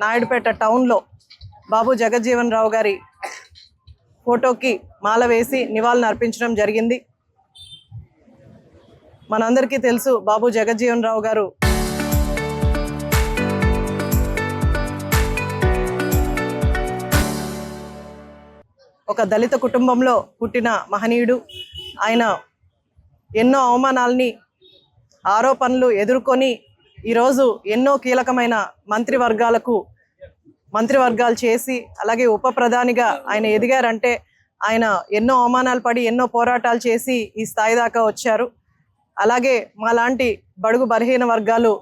నాయుడుపేట టౌన్లో బాబు జగజ్జీవన్ రావు గారి ఫోటోకి మాల వేసి నివాళులు అర్పించడం జరిగింది. మనందరికీ తెలుసు బాబు జగజ్జీవన్ రావు గారు ఒక దళిత కుటుంబంలో పుట్టిన మహనీయుడు. ఆయన ఎన్నో అవమానాలని ఆరోపణలు ఎదుర్కొని ఈరోజు ఎన్నో కీలకమైన మంత్రివర్గాలు చేసి అలాగే ఉప ప్రధానిగా ఆయన ఎదిగారంటే ఆయన ఎన్నో అవమానాలు పడి ఎన్నో పోరాటాలు చేసి ఈ స్థాయి దాకా వచ్చారు. అలాగే మాలాంటి బడుగు బలహీన వర్గాలు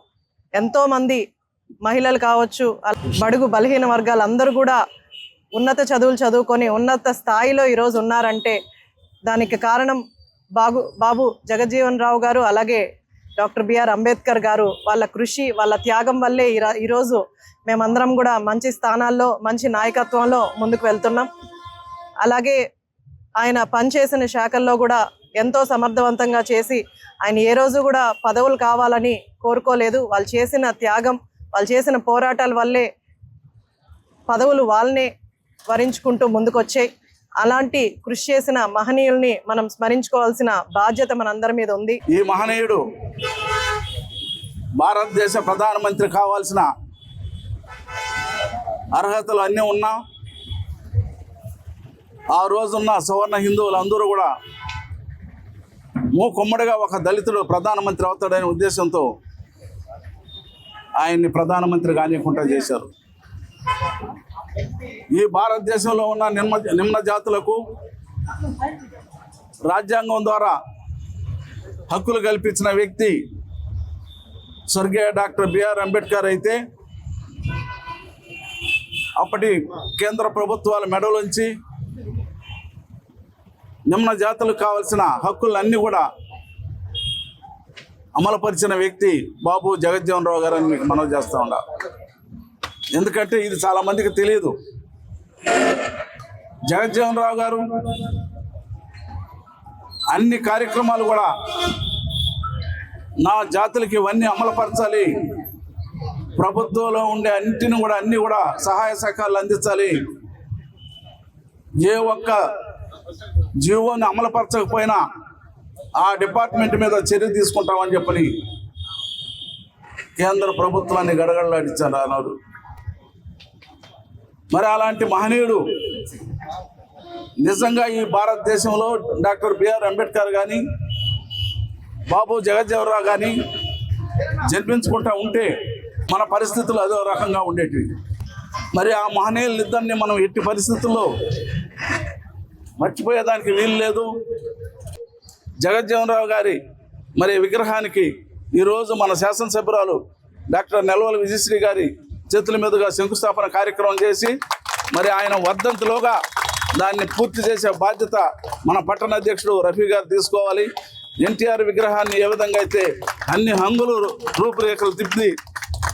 ఎంతోమంది మహిళలు కావచ్చు, బడుగు బలహీన వర్గాలు అందరూ కూడా ఉన్నత చదువులు చదువుకొని ఉన్నత స్థాయిలో ఈరోజు ఉన్నారంటే దానికి కారణం బాబు జగజ్జీవన్ రావు గారు అలాగే డాక్టర్ బిఆర్ అంబేద్కర్ గారు వాళ్ళ కృషి వాళ్ళ త్యాగం వల్లే ఈరోజు మేమందరం కూడా మంచి స్థానాల్లో మంచి నాయకత్వంలో ముందుకు వెళ్తున్నాం. అలాగే ఆయన పనిచేసిన శాఖల్లో కూడా ఎంతో సమర్థవంతంగా చేసి ఆయన ఏ రోజు కూడా పదవులు కావాలని కోరుకోలేదు. వాళ్ళు చేసిన త్యాగం వాళ్ళు చేసిన పోరాటాల వల్లే పదవులు వాళ్ళనే వరించుకుంటూ ముందుకొచ్చాయి. అలాంటి కృషి చేసిన మహనీయుల్ని మనం స్మరించుకోవాల్సిన బాధ్యత మనందరి మీద ఉంది. ఈ మహనీయుడు భారతదేశ ప్రధానమంత్రి కావాల్సిన అర్హతలు అన్నీ ఉన్నా ఆ రోజున్న సవర్ణ హిందువులు అందరూ కూడా మూకుమ్మడిగా ఒక దళితుడు ప్రధానమంత్రి అవుతాడనే ఉద్దేశంతో ఆయన్ని ప్రధానమంత్రి కానివ్వకుండా చేశారు. ఈ భారతదేశంలో ఉన్న నిమ్న జాతులకు రాజ్యాంగం ద్వారా హక్కులు కల్పించిన వ్యక్తి స్వర్గీయ డాక్టర్ బిఆర్ అంబేద్కర్ అయితే అప్పటి కేంద్ర ప్రభుత్వాల మెడలోంచి నిమ్న జాతులకు కావాల్సిన హక్కులన్నీ కూడా అమలుపరిచిన వ్యక్తి బాబు జగజ్జీవన్ రావు గారని మీకు మనవి చేస్తూ ఉండా. ఎందుకంటే ఇది చాలా మందికి తెలియదు. జగజ్జీవన్ రావు గారు అన్ని కార్యక్రమాలు కూడా నా జాతులకి ఇవన్నీ అమలుపరచాలి, ప్రభుత్వంలో ఉండే అన్ని కూడా సహాయ సహకారాలు అందించాలి, ఏ ఒక్క జీవోని అమలుపరచకపోయినా ఆ డిపార్ట్మెంట్ మీద చర్య తీసుకుంటామని చెప్పని కేంద్ర ప్రభుత్వాన్ని గడగడలాడించారు అన్నారు. మరి అలాంటి మహనీయుడు నిజంగా ఈ భారతదేశంలో డాక్టర్ బిఆర్ అంబేద్కర్ కానీ బాబు జగజ్జీవన్ రావు కానీ జన్మించుకుంటూ ఉంటే మన పరిస్థితులు అదో రకంగా ఉండేటివి. మరి ఆ మహనీయులిద్దరిని మనం ఎట్టి పరిస్థితుల్లో మర్చిపోయేదానికి వీలు లేదు. జగజ్జీవన్ రావు గారి మరి విగ్రహానికి ఈరోజు మన శాసనసభ్యురాలు డాక్టర్ నెలవల విజయశ్రీ గారి చేతుల మీదుగా శంకుస్థాపన కార్యక్రమం చేసి మరి ఆయన వర్ధంతిలోగా దాన్ని పూర్తి చేసే బాధ్యత మన పట్టణ అధ్యక్షుడు రఫీ గారు తీసుకోవాలి. ఎన్టీఆర్ విగ్రహాన్ని ఏ విధంగా అయితే అన్ని హంగులు రూపురేఖలు తిప్పి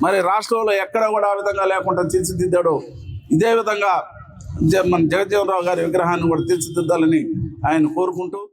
మరి రాష్ట్రంలో ఎక్కడ కూడా ఆ విధంగా లేకుండా తీర్చిదిద్దాడు, ఇదే విధంగా మన జగజ్జీవన్ రావు గారి విగ్రహాన్ని కూడా తీర్చిదిద్దాలని ఆయన కోరుకుంటూ